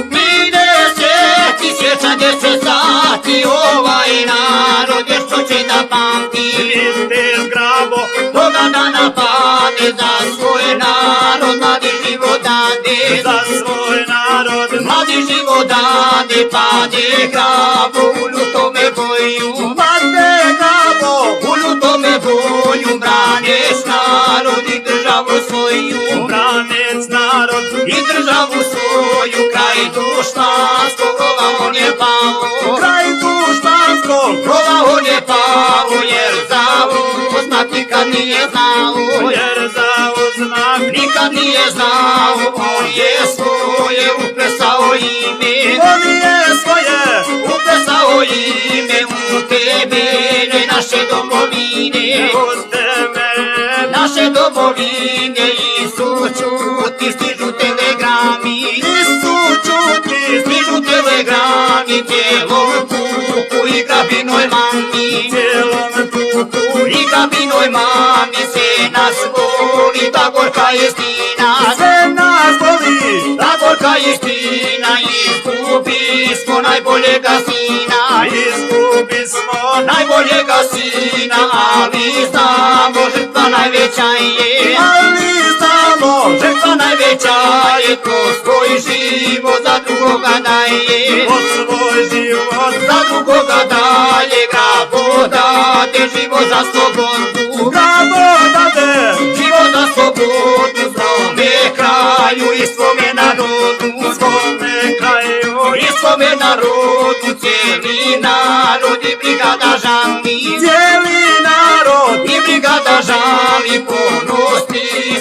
Bine se sjeća gdje se stati, ovaj narod je što će da pamti. Vidite zgrabo, Toga dana pade za svoj narod, mladi život dade. za svoj narod. Mladi život dade, pade grabo, u ljutome boju. Pade grabo, U ljutome boju braneš narod i državu svoju. branec narod. I državu svoju, kraj dušmanskog, rova on je pao. Kraj dušmanskog, Rova on je pao, jer za uznak nikad nije znao. jer za uznak Nikad nije znao, on je svoje uplesao ime. on je svoje. Uplesao ime u temelje naše domovine. Uz temelje Naše domovine i sućuti stižu telegrami. Isu čuti, Stižu telegrami cijelom puku i grabinoj mami. cijelom puku. I grabinoj mami se nas voli, ta gorka istina. Sve nas boli, Ta gorka istina, izgubi smo najboljega sina. izgubi smo Najboljega sina, ali znamo žrtva najveća je. ali znamo, Žrtva najveća je, ko svoj život za drugoga daje. od svoj život Za drugoga daje, grabo dade život za slobodu. grabo dade. Život za slobodu, svome kraju i svome narodu. Svome kraju I svome narodu, cijeli narod i brigada žali. cijeli narod I brigada žali, ponosni